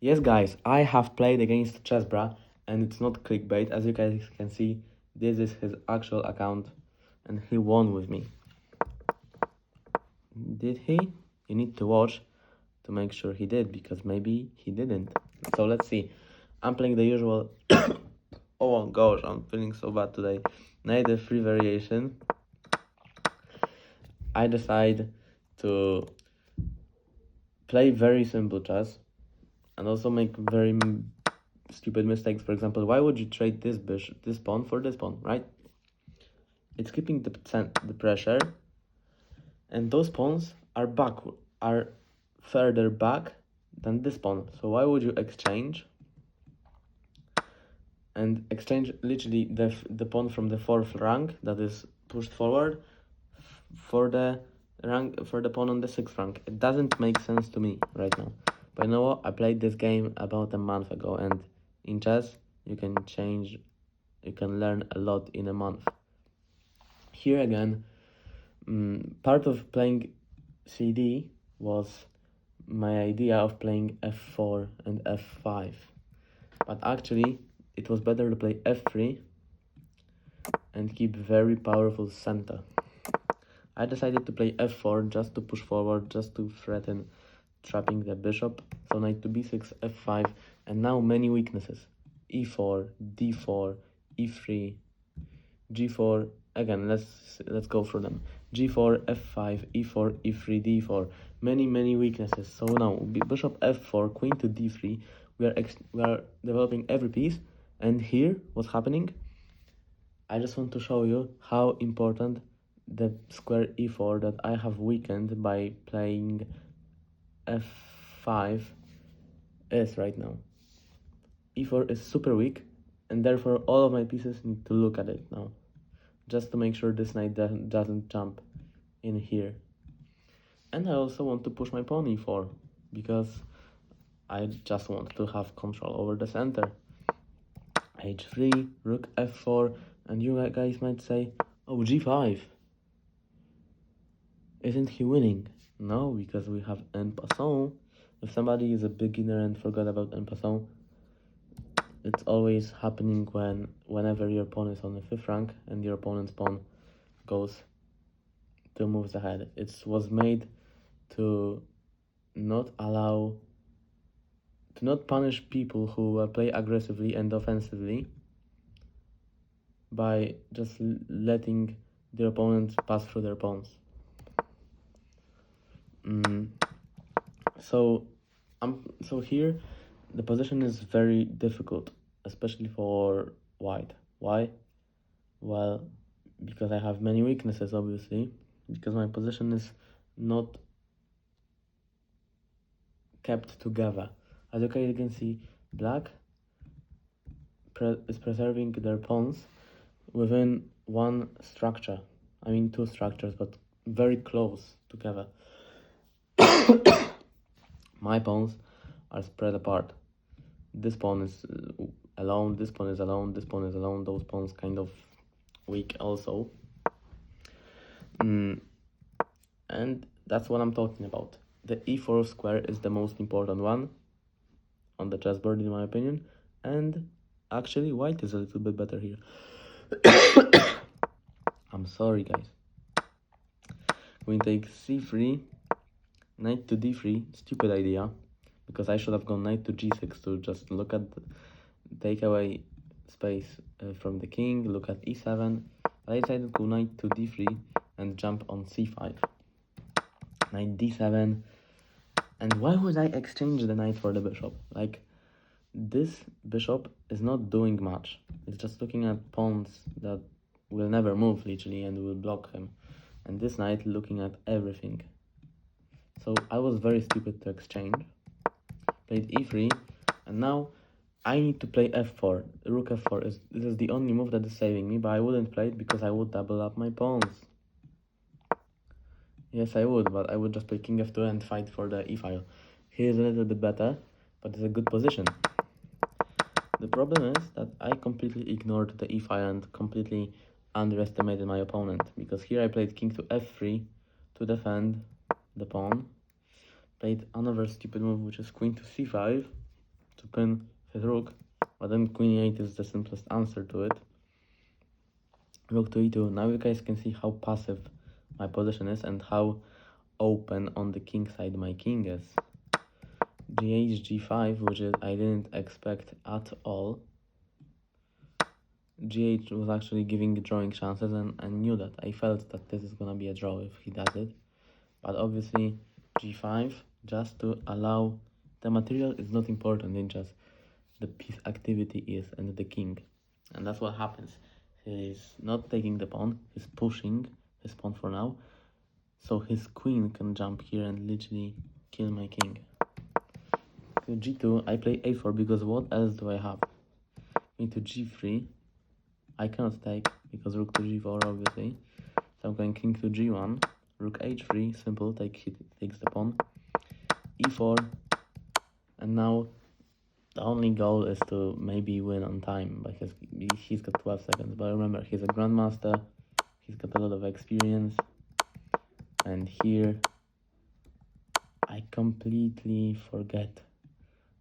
Yes, guys, I have played against ChessBrah, and it's not clickbait. As you guys can see, this is his actual account, and he won with me. Did he? You need to watch to make sure he did, because maybe he didn't. So let's see. I'm playing the usual. Oh gosh, I'm feeling so bad today. Knight f3 variation. I decide to play very simple chess and also make very stupid mistakes. For example, why would you trade this pawn for this pawn, right? It's keeping the pressure, and those pawns are further back than this pawn. So why would you exchange literally the pawn from the 4th rank that is pushed forward for the pawn on the 6th rank? It doesn't make sense to me right now. But you know what? I played this game about a month ago, and in chess you can learn a lot in a month. Here again, part of playing CD was my idea of playing f4 and f5, but actually it was better to play f3 and keep very powerful center. I decided to play f4 just to push forward, just to threaten trapping the bishop. So knight to b6, f5, and now many weaknesses: e4, d4, e3, g4. Again, let's go through them. g4, f5, e4, e3, d4. Many weaknesses. So now bishop f4, queen to d3. We are developing every piece, and here what's happening? I just want to show you how important the square e4 that I have weakened by playing f5 is right now. e4 is super weak, and therefore all of my pieces need to look at it now, just to make sure this knight doesn't jump in here. And I also want to push my pawn e4, because I just want to have control over the center. h3, rook f4, and you guys might say, oh, g5. Isn't he winning? No, because we have en passant. If somebody is a beginner and forgot about en passant, it's always happening whenever your pawn is on the 5th rank and your opponent's pawn goes 2 moves ahead. It was made to not punish people who play aggressively and offensively by just letting their opponents pass through their pawns. So here the position is very difficult, especially for white. Why? Well, because I have many weaknesses, obviously, because my position is not kept together. As you can see, black is preserving their pawns within one structure. I mean 2 structures, but very close together. My pawns are spread apart. This pawn is alone, this pawn is alone, this pawn is alone, those pawns kind of weak also. And that's what I'm talking about. The e4 square is the most important one on the chessboard, in my opinion, and actually white is a little bit better here. I'm sorry, guys. Queen takes c3, knight to d3. Stupid idea, because I should have gone knight to g6 to just look at take away space from the king, look at e7. I decided to go knight to d3 and jump on c5. Knight d7. And why would I exchange the knight for the bishop? Like, this bishop is not doing much. It's just looking at pawns that will never move, literally, and will block him. And this knight looking at everything. So I was very stupid to exchange. Played e3, and now I need to play f4. Rook f4 this is the only move that is saving me, but I wouldn't play it because I would double up my pawns. Yes, I would, but I would just play king f2 and fight for the e-file. He is a little bit better, but it's a good position. The problem is that I completely ignored the e-file and completely underestimated my opponent, because here I played king to f3 to defend the pawn. Played another stupid move, which is queen to c5. to pin his rook, but then queen e8 is the simplest answer to it. Rook to e2. Now you guys can see how passive my position is and how open on the king side my king is. G8, G5, which is I didn't expect at all. G8 was actually giving drawing chances, and I knew that. I felt that this is gonna be a draw if he does it. But obviously G5, just to allow, the material is not important in chess. The piece activity is, and the king. And that's what happens. He's not taking the pawn, he's pushing his pawn for now. So his queen can jump here and literally kill my king. To G2, I play A4 because what else do I have? Queen to G3, I cannot take because rook to G4 obviously. So I'm going king to G1, rook H3, simple, he takes the pawn. E4, and now the only goal is to maybe win on time, because he's got 12 seconds. But remember, he's a grandmaster, he's got a lot of experience. And here, I completely forget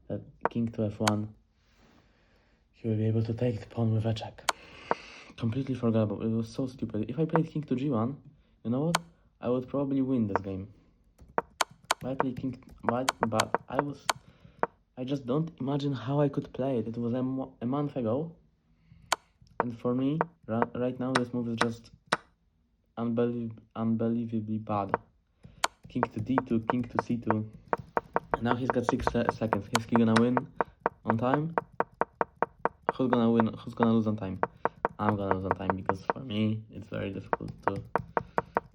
that king to F1, he will be able to take the pawn with a check. Completely forgot about it. It was so stupid. If I played king to G1, you know what? I would probably win this game. I played king, but I just don't imagine how I could play it. It was a month ago. And for me, right now, this move is just unbelievably bad. King to D2, king to C2. And now he's got 6 seconds. Is he gonna win on time? Who's gonna win? Who's gonna lose on time? I'm gonna lose on time, because for me, it's very difficult to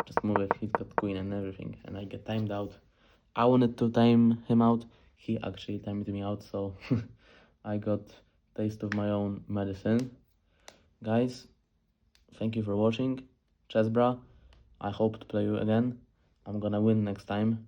just move if he's got queen and everything. And I get timed out. I wanted to time him out. He actually timed me out, so I got taste of my own medicine. Guys, thank you for watching. ChessBrah, I hope to play you again. I'm gonna win next time.